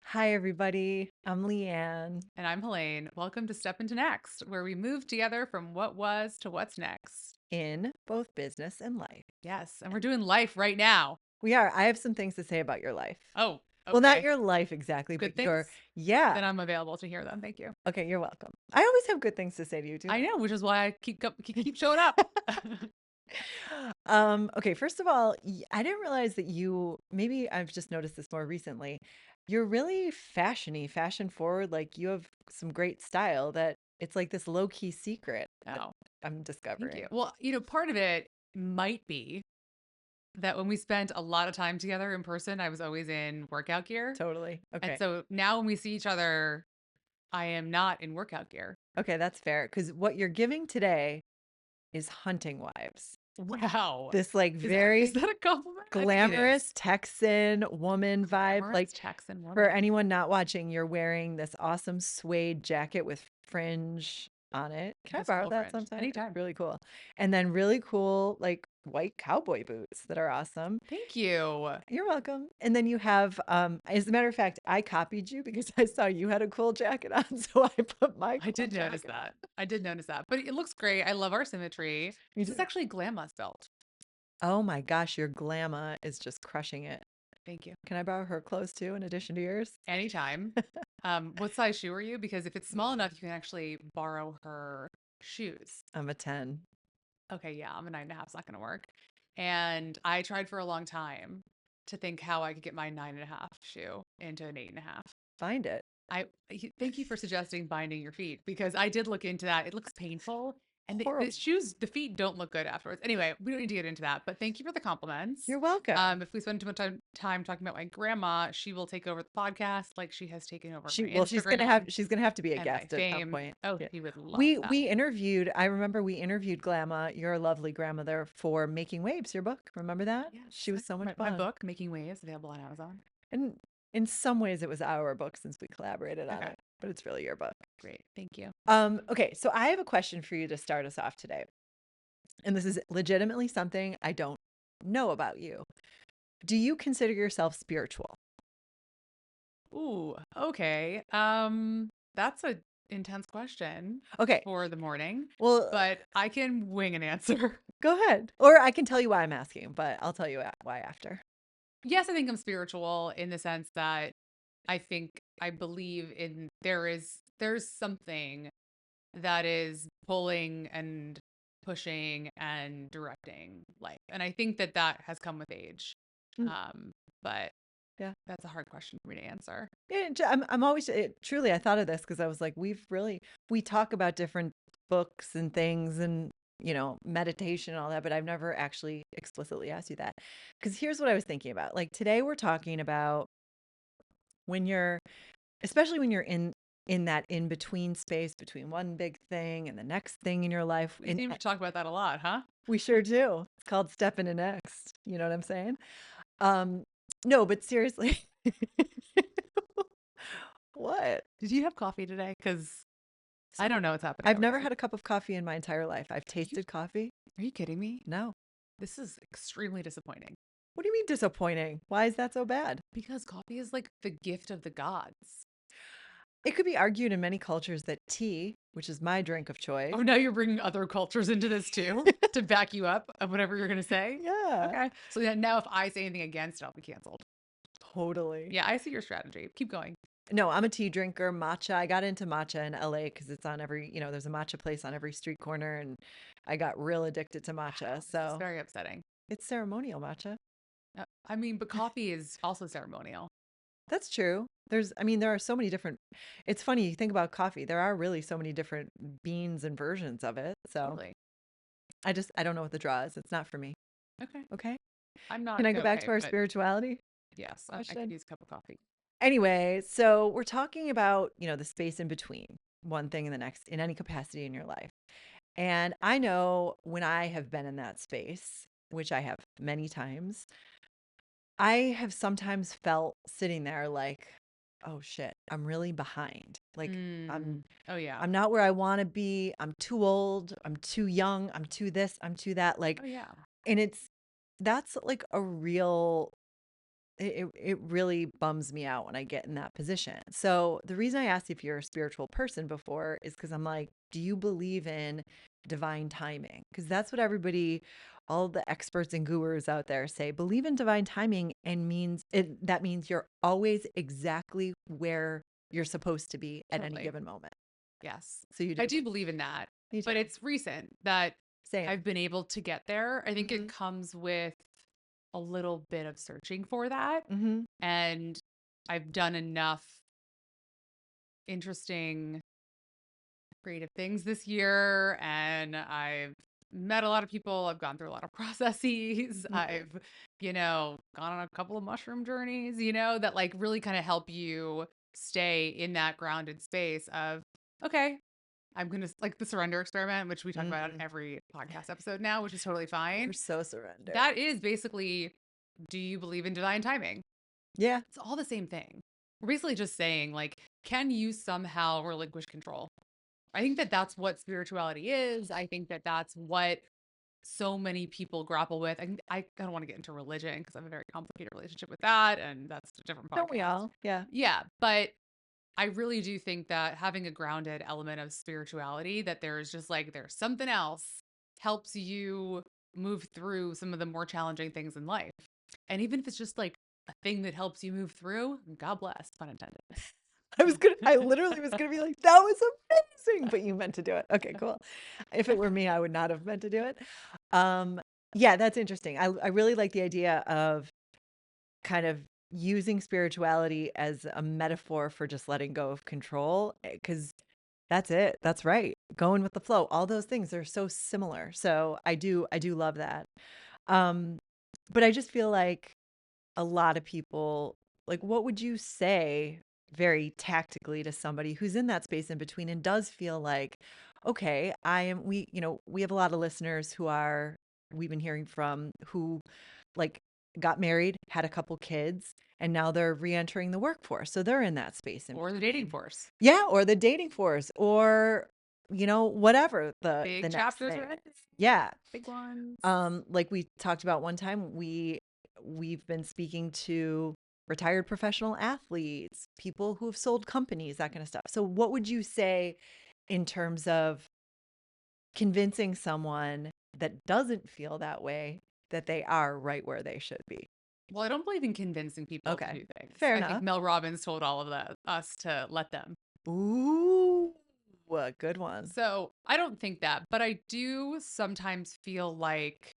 Hi, everybody. I'm Leanne. And I'm Helaine. Welcome to Step Into Next, where we move together from what was to what's next. In both business and life. Yes, and we're doing life right now. We are. I have some things to say about your life. Oh, Well, not okay. your life exactly, Good but things? yeah. Then I'm available to hear them. Thank you. Okay, you're welcome. I always have good things to say to you, too. I know, which is why I keep showing up. Okay, first of all, I didn't realize that maybe I've just noticed this more recently. You're really fashiony, fashion forward. Like you have some great style that it's like this low key secret that Oh, I'm thank you. discovering. Well, part of it might be that when we spent a lot of time together in person, I was always in workout gear. Totally. And Okay. so now when we see each other, I am not in workout gear. Okay, that's fair. Because what you're giving today is hunting wives. Wow. This like Is very that a compliment? I think it is. glamorous Texan woman vibe. Glamorous Like Texan for woman. anyone not watching, you're wearing this awesome suede jacket with fringe on it. It Can I has borrow full that fringe. sometime? It's Anytime. really cool. And then really cool like white cowboy boots that are awesome. Thank you. You're welcome. And then you have as a matter of fact, I copied you because I saw you had a cool jacket on, so I put my I cool did notice jacket on. that. I did notice that. But it looks great. I love our symmetry. You This is do. actually a glam belt. Oh my gosh, your glamma is just crushing it. Thank you. Can I borrow her clothes too, in addition to yours? Anytime. What size shoe are you? Because if it's small enough, you can actually borrow her shoes. I'm a 10. Okay, yeah, I'm a 9.5. It's not going to work. And I tried for a long time to think how I could get my 9.5 shoe into an 8.5. Find it. Thank you for suggesting binding your feet because I did look into that. It looks painful, and the Horrible. shoes, the feet don't look good afterwards. Anyway, we don't need to get into that. But thank you for the compliments. You're welcome. If we spend too much time talking about my grandma, she will take over the podcast like she has taken over my She's gonna have Instagram to be a and my guest at some fame. point. Oh, Yeah. he would love that. We interviewed, I remember we interviewed Glamma, your lovely grandmother, for Making Waves, your book. Remember that? Yes, She was so much my fun. book, Making Waves, available on Amazon. And in some ways it was our book since we collaborated on Okay, it, but it's really your book. great. Thank you. Okay, so I have a question for you to start us off today. And this is legitimately something I don't know about you. Do you consider yourself spiritual? Ooh, okay. That's a intense question Okay. for the morning, Well, but I can wing an answer. go ahead. Or I can tell you why I'm asking, but I'll tell you why after. Yes, I think I'm spiritual in the sense that I believe in there's something that is pulling and pushing and directing life. And I think that that has come with age. Mm, But yeah. that's a hard question for me to answer. Yeah, I'm always truly I thought of this because I was like we talk about different books and things and meditation and all that, but I've never actually explicitly asked you that. Because here's what I was thinking about. Like today we're talking about when you're especially when you're in that in between space between one big thing and the next thing in your life. We And seem to talk about that a lot, huh? we sure do. It's called step into next. You know what I'm saying? Um, no, but seriously. What? Did you have coffee today? Because I don't know what's happening I've over never there. had a cup of coffee in my entire life. I've You, tasted coffee. are you kidding me? No. This is extremely disappointing What do you mean disappointing? Why is that so bad? because coffee is like the gift of the gods. It could be argued in many cultures that tea, which is my drink of choice. Oh, now you're bringing other cultures into this too to back you up of whatever you're going to say. Yeah, Okay. So then now if I say anything against it, I'll be canceled. totally. Yeah, I see your strategy. Keep going. No, I'm a tea drinker. Matcha. I got into matcha in LA because it's on there's a matcha place on every street corner, and I got real addicted to matcha. Wow, this is So very upsetting. it's ceremonial matcha. I mean, but coffee is also ceremonial. That's true. There are so many different. It's funny, you think about coffee, there are really so many different beans and versions of it. So Totally. I don't know what the draw is. It's not for me. Okay. Okay. I'm not Can I go back okay, to our but spirituality yes, I could question? use a cup of coffee. Anyway, so we're talking about, the space in between one thing and the next in any capacity in your life. And I know when I have been in that space, which I have many times, I have sometimes felt sitting there like, oh shit, I'm really behind. Like I'm Mm. Oh yeah. I'm not where I want to be. I'm too old. I'm too young. I'm too this. I'm too that. Like, Oh yeah. and that's like a real it really bums me out when I get in that position. So the reason I asked if you're a spiritual person before is because I'm like, do you believe in divine timing? Because that's what everybody, all the experts and gurus out there say, believe in divine timing, and that means you're always exactly where you're supposed to be at any Totally. given moment. Yes. So you do. I do believe in that, Me but too. it's recent that Same. I've been able to get there. I think it Mm-hmm. comes with a little bit of searching for that. Mm-hmm. And I've done enough interesting creative things this year, and I've met a lot of people. I've gone through a lot of processes. Mm-hmm. I've gone on a couple of mushroom journeys, that like really kind of help you stay in that grounded space of, okay, I'm going to like the surrender experiment, which we talk about on Mm-hmm. every podcast episode now, which is totally We're fine. so surrendered. That is basically, do you believe in divine timing? Yeah. It's all the same thing. We're basically just saying, like, can you somehow relinquish control? I think that that's what spirituality is. I think that that's what so many people grapple with. I don't want to get into religion because I have a very complicated relationship with that, and that's a different Don't we podcast. all? Yeah. Yeah, but I really do think that having a grounded element of spirituality, that there's just like there's something else, helps you move through some of the more challenging things in life. And even if it's just like a thing that helps you move through, God bless, pun intended. I literally was gonna be like, that was amazing, but you meant to do it. Okay, cool. If it were me, I would not have meant to do it. Um, yeah, that's interesting. I really like the idea of kind of using spirituality as a metaphor for just letting go of control, because that's it. That's right. Going with the flow. All those things are so similar. So I do love that. Um, but I just feel like a lot of people, like, what would you say very tactically to somebody who's in that space in between and does feel like, okay, we have a lot of listeners we've been hearing from, who like got married, had a couple kids, and now they're re-entering the workforce. So they're in that space in Or the dating between. force. Yeah, or the dating force, or whatever the Big next chapters thing are ending, is. Yeah. big ones. Like we talked about one time, we've been speaking to retired professional athletes, people who have sold companies, that kind of stuff. So what would you say in terms of convincing someone that doesn't feel that way that they are right where they should be? Well, I don't believe in convincing people to Okay. do things. Fair I think enough. Mel Robbins told all of us to let them. Ooh, a good one. So I don't think that, but I do sometimes feel like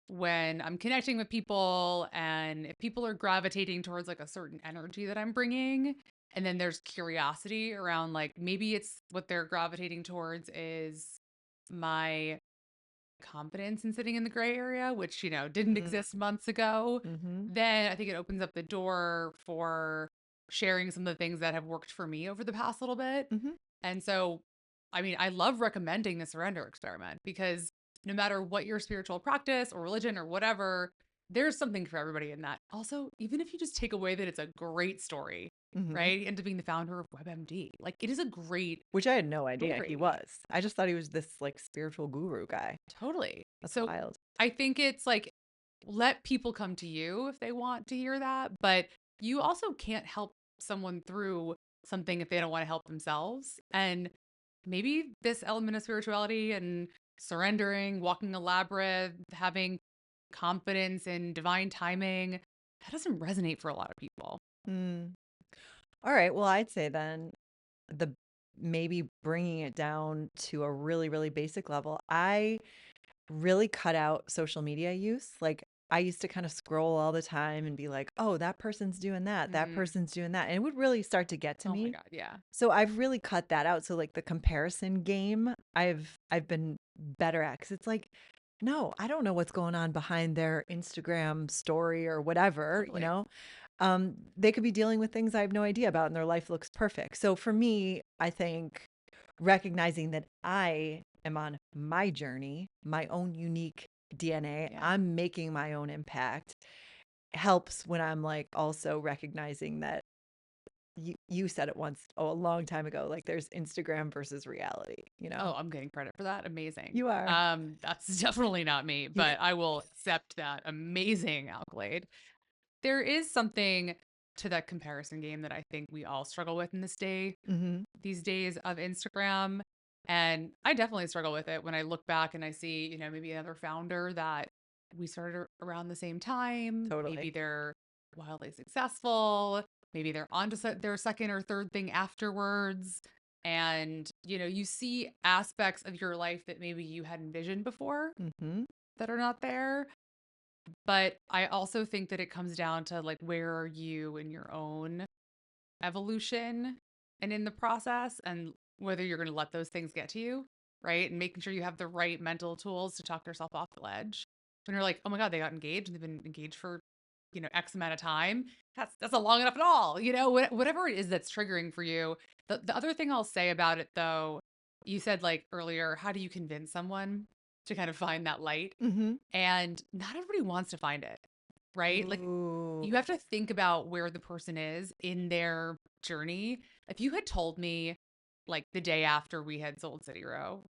when I'm connecting with people and if people are gravitating towards like a certain energy that I'm bringing, and then there's curiosity around like maybe it's what they're gravitating towards is my confidence in sitting in the gray area, which, didn't Mm, exist months ago, mm-hmm. then I think it opens up the door for sharing some of the things that have worked for me over the past little bit. Mm-hmm. And so, I mean, I love recommending the surrender experiment because no matter what your spiritual practice or religion or whatever, there's something for everybody in that. Also, even if you just take away that it's a great story, Mm-hmm. right? Into being the founder of WebMD, like it is a great Which I had no idea he story. was. I just thought he was this like spiritual guru guy. Totally. That's So wild. I think it's like let people come to you if they want to hear that, but you also can't help someone through something if they don't want to help themselves. And maybe this element of spirituality and surrendering, walking a labyrinth, having confidence in divine timing, that doesn't resonate for a lot of people. Mm. All right. Well, I'd say then the maybe bringing it down to a really, really basic level. I really cut out social media use. Like, I used to kind of scroll all the time and be like, oh, that person's doing that. That Mm. person's doing that. And it would really start to get to Oh my me. God. Yeah. So I've really cut that out. So like the comparison game, I've been better at, because it's like, no, I don't know what's going on behind their Instagram story or whatever, Totally. they could be dealing with things I have no idea about and their life looks perfect. So for me, I think recognizing that I am on my journey, my own unique DNA, Yeah. I'm making my own impact, helps when I'm like also recognizing that you said it once, oh, a long time ago, like there's Instagram versus reality, Oh, I'm getting credit for that. Amazing. You are. That's definitely not me, You but I will accept that amazing accolade. there is something to that comparison game that I think we all struggle with in Mhm. these days of Instagram. And I definitely struggle with it when I look back and I see, maybe another founder that we started around the same time. Maybe Totally. they're wildly successful. Maybe they're on to their second or third thing afterwards. And, you see aspects of your life that maybe you had envisioned before Mhm. that are not there. But I also think that it comes down to like, where are you in your own evolution and in the process, and whether you're going to let those things get to you, right? And making sure you have the right mental tools to talk yourself off the ledge. When you're like, oh my God, they got engaged and they've been engaged for, X amount of time. That's not long enough at all. Whatever it is that's triggering for you. The other thing I'll say about it though, you said like earlier, how do you convince someone to kind of find that light? Mhm. And not everybody wants to find it, right? Like Ooh. you have to think about where the person is in their journey. If you had told me like the day after we had sold City Row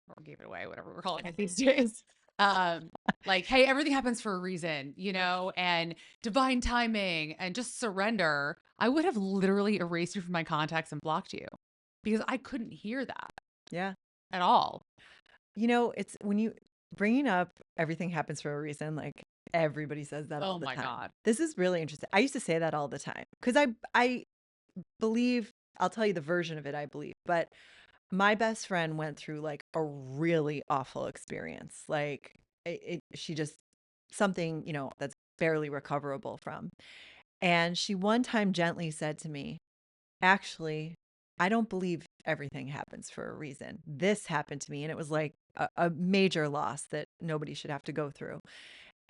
or gave it away, whatever we're calling it these days, um, like, hey, everything happens for a reason, and divine timing and just surrender, I would have literally erased you from my contacts and blocked you because I couldn't hear that Yeah. at all. It's when you bringing up everything happens for a reason, like everybody says that all Oh the my time. God. This is really interesting. I used to say that all the time because I believe I'll tell you the version of it I believe, but my best friend went through like a really awful experience. Like she just something, that's barely recoverable from. And she one time gently said to me, actually, I don't believe everything happens for a reason. This happened to me, and it was like a major loss that nobody should have to go through.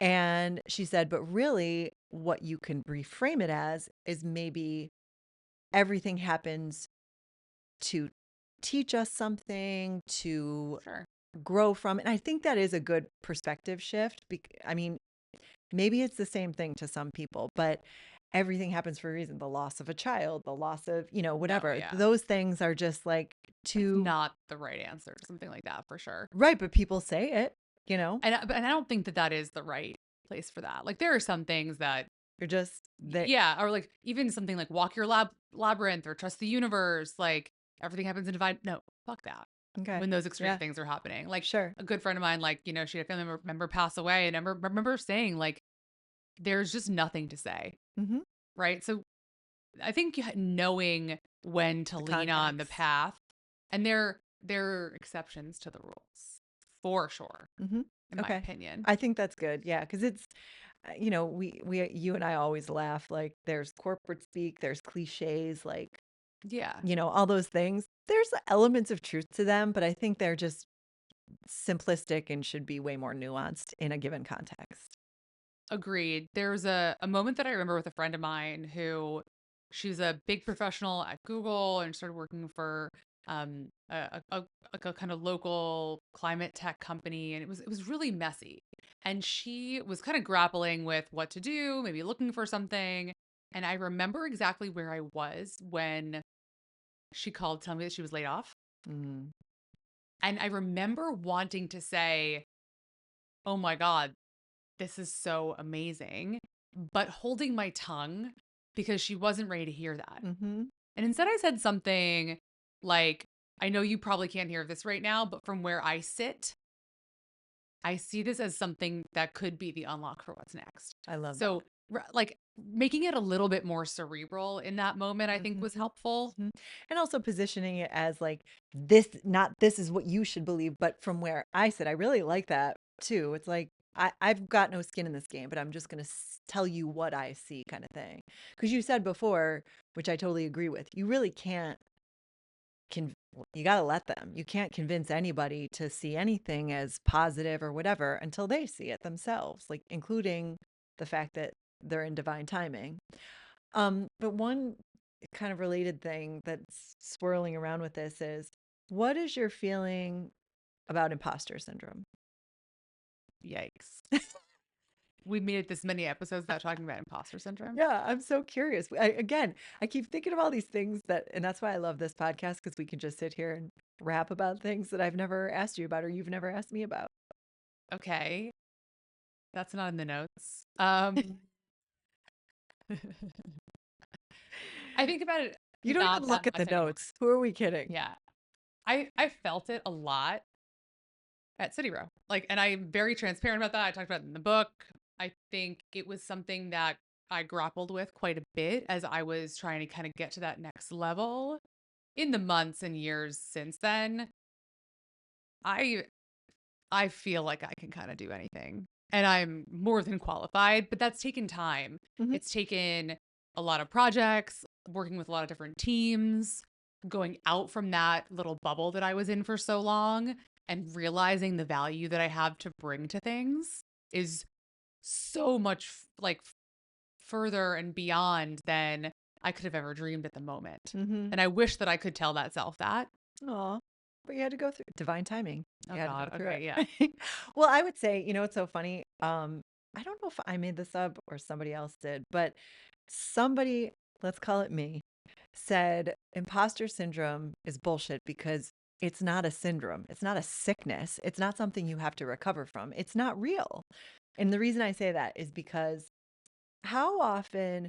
And she said, but really, what you can reframe it as is maybe everything happens to teach us something, to Sure. grow from. And I think that is a good perspective shift. I mean, maybe it's the same thing to some people, but everything happens for a reason. The loss of a child, the loss of, No, whatever. yeah. Those things are just like That's too not the right answer to something like that for sure. right, but people say it, you know. And I don't think that that is the right place for that. Like there are some things that You're just they yeah, or like even something like walk your labyrinth or trust the universe, like everything happens in divine. No, fuck that. okay. When those extreme Yeah, things are happening, like sure. a good friend of mine, like she had a family member pass away, and I remember saying like, there's just nothing to say, Mhm. right? So I think knowing when to The lean on the context. path, and there are exceptions to the rules for sure, Mhm. in my Okay. opinion. I think that's good. Yeah, cuz it's we you and I always laugh like there's corporate speak, there's clichés like, Yeah, all those things. There's elements of truth to them, but I think they're just simplistic and should be way more nuanced in a given context. agreed. There's a moment that I remember with a friend of mine who she's a big professional at Google and started working for like a kind of local climate tech company, and it was really messy. And she was kind of grappling with what to do, maybe looking for something. And I remember exactly where I was when she called to tell me that she was laid off. Mm. And I remember wanting to say, "Oh my God, this is so amazing," but holding my tongue because she wasn't ready to hear that. Mhm. And instead, I said something like, I know you probably can't hear this right now, but from where I sit, I see this as something that could be the unlock for what's next. I love that. So, like making it a little bit more cerebral in that moment, I think was Mhm. helpful. Mhm. And also positioning it as like this, not this is what you should believe, but from where I sit. I really like that too. It's like I've got no skin in this game, but I'm just going to tell you what I see kind of thing. Because you said before, which I totally agree with, you really can't you got to let them. You can't convince anybody to see anything as positive or whatever until they see it themselves, like including the fact that they're in divine timing. But one kind of related thing that's swirling around with this is what is your feeling about imposter syndrome? Yikes. We made it this many episodes without talking about imposter syndrome. Yeah, I'm so curious. Again, I keep thinking of all these things and that's why I love this podcast because we can just sit here and rap about things that I've never asked you about or you've never asked me about. Okay. That's not in the notes. I think about it You don't not even that look at the much anymore. notes. Who are we kidding? Yeah. I felt it a lot at City Row. Like, and I'm very transparent about that. I talked about it in the book. I think it was something that I grappled with quite a bit as I was trying to kind of get to that next level in the months and years since then. I I feel like I can kind of do anything and I'm more than qualified, but that's taken time. Mhm. It's taken a lot of projects, working with a lot of different teams, going out from that little bubble that I was in for so long and realizing the value that I have to bring to things is so much like further and beyond than I could have ever dreamed at the moment. Mhm. And I wish that I could tell that self that. Aw. But you had to go through divine timing. Oh You had to God. go through Okay. Yeah. it. Well, I would say, it's so funny. I don't know if I made this up or somebody else did, but somebody, let's call it me, said imposter syndrome is bullshit because it's not a syndrome. It's not a sickness. It's not something you have to recover from. It's not real. And the reason I say that is because how often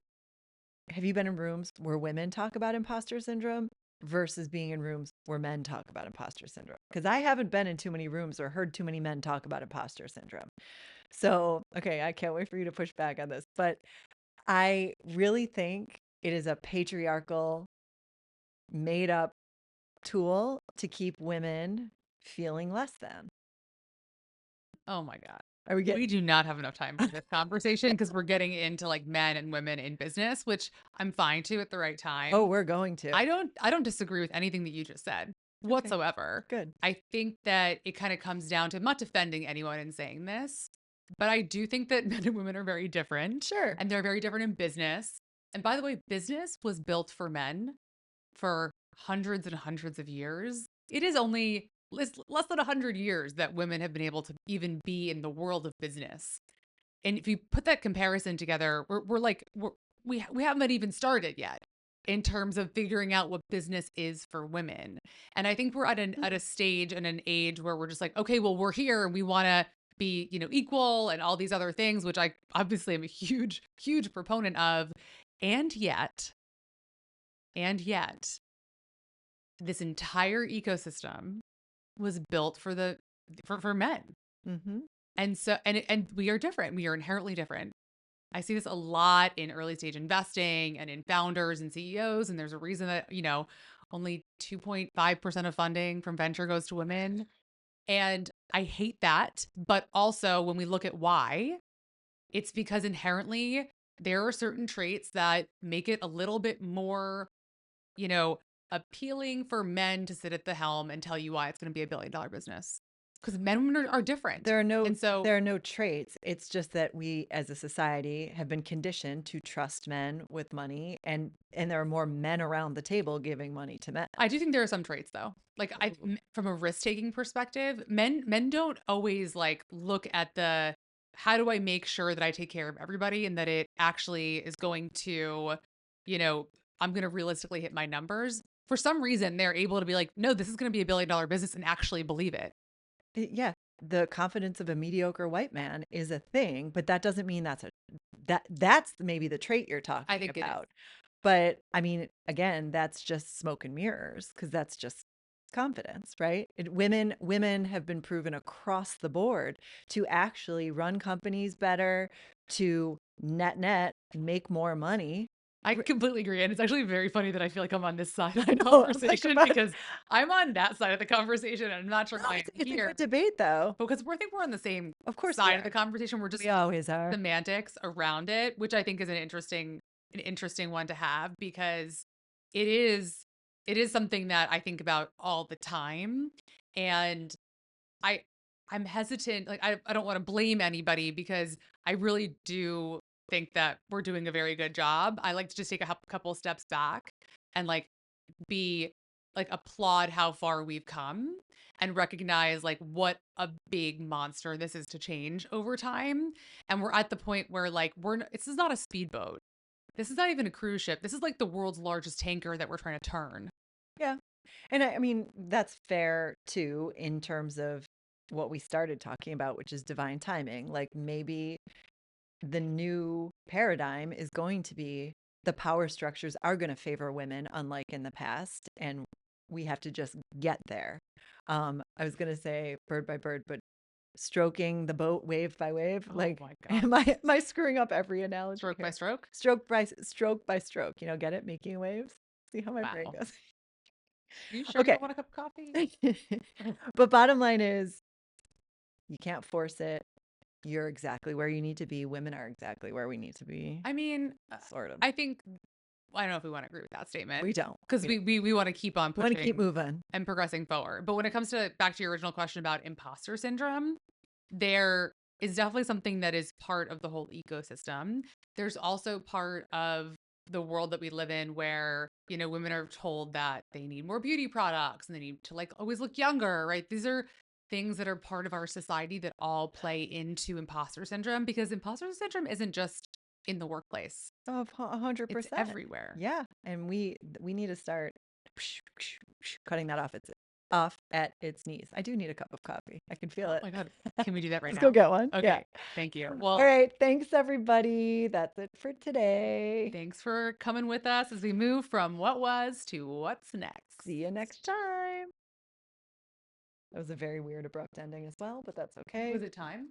have you been in rooms where women talk about imposter syndrome versus being in rooms where men talk about imposter syndrome? Because I haven't been in too many rooms or heard too many men talk about imposter syndrome. So, okay, I can't wait for you to push back on this. But I really think it is a patriarchal, made up tool to keep women feeling less than. Oh my God. Are we We getting? do not have enough time for this conversation because we're getting into like men and women in business, which I'm fine to at the right Oh, time. we're going to. I don't disagree with anything that you just said Okay, whatsoever. good. I think that it kind of comes down to, I'm not defending anyone in saying this, but I do think that men and women are very different Sure. and they're very different in business. And by the way, business was built for men for hundreds and hundreds of years. It is only less than 100 years that women have been able to even be in the world of business. And if you put that comparison together, we're like, we haven't even started yet in terms of figuring out what business is for women. And I think we're at a stage and an age where we're just like, okay, well, we're here and we want to be, equal and all these other things, which I obviously am a huge, huge proponent of. And yet, and yet, this entire ecosystem was built for men. Mm-hmm. And so and we are different. We are inherently different. I see this a lot in early stage investing and in founders and CEOs and there's a reason that, only 2.5% of funding from venture goes to women. And I hate that, but also when we look at why, it's because inherently there are certain traits that make it a little bit more you know, appealing for men to sit at the helm and tell you why it's going to be $1 billion business. Because men and women are different. There are no And so there are no traits. It's just that we as a society have been conditioned to trust men with money and there are more men around the table giving money to men. I do think there are some traits though. Like from a risk-taking perspective, men don't always like look at the how do I make sure that I take care of everybody and that it actually is going to, you know, I'm going to realistically hit my numbers. For some reason, they're able to be like, no, this is going to be $1 billion business and actually believe it. Yeah, the confidence of a mediocre white man is a thing, but that doesn't mean that's maybe the trait you're I talking think it is. about. But I mean, again, that's just smoke and mirrors because that's just confidence, right? Women have been proven across the board to actually run companies better, to net make more money. I completely agree. And it's actually very funny that I feel like I'm on this side of I the know. I'm like conversation about because I'm on that side of the conversation and I'm not sure no, why it's, I'm it's a here good debate though. because I think we're on the same Of course we side of the are. conversation. We're We just always are. semantics around it, which I think is an interesting one to have because it is it is something that I think about all the time. And I I'm hesitant. Like I don't want to blame anybody because I really do think that we're doing a very good job. I like to just take a couple steps back and like be like applaud how far we've come and recognize like what a big monster this is to change over time. And we're at the point where like this is not a speedboat. This is not even a cruise ship. This is like the world's largest tanker that we're trying to turn. Yeah. And I mean, that's fair too, in terms of what we started talking about, which is divine timing. Like maybe the new paradigm is going to be the power structures are going to favor women, unlike in the past. And we have to just get there. I was going to say bird by bird, but stroking the boat wave by wave. Oh Like, my am God. I screwing up every analogy Stroke by here? stroke? Stroke by stroke. Get it? Making waves. See how my brain Wow. goes. You sure you Okay. don't want a cup of coffee? But bottom line is, you can't force it. You're exactly where you need to be. Women are exactly where we need to be. I mean, Sort of. I think I don't know if we want to agree with that statement We don't. because We don't. we want to keep on Want to keep pushing moving. and progressing forward. But when it comes to back to your original question about imposter syndrome, there is definitely something that is part of the whole ecosystem. There's also part of the world that we live in where, women are told that they need more beauty products and they need to like always look younger, right? These are things that are part of our society that all play into imposter syndrome because imposter syndrome isn't just in the workplace. Of It's 100%. everywhere. Yeah. And we need to start cutting that off at its knees. I do need a cup of coffee. I can feel Oh it. my God. Can we do that right Let's go now? get one. Yeah. Okay. Thank you. All Well, right. Thanks, everybody. That's it for today. thanks for coming with us as we move from what was to what's next. See you next time. That was a very weird, abrupt ending as well, but that's okay. Was it time?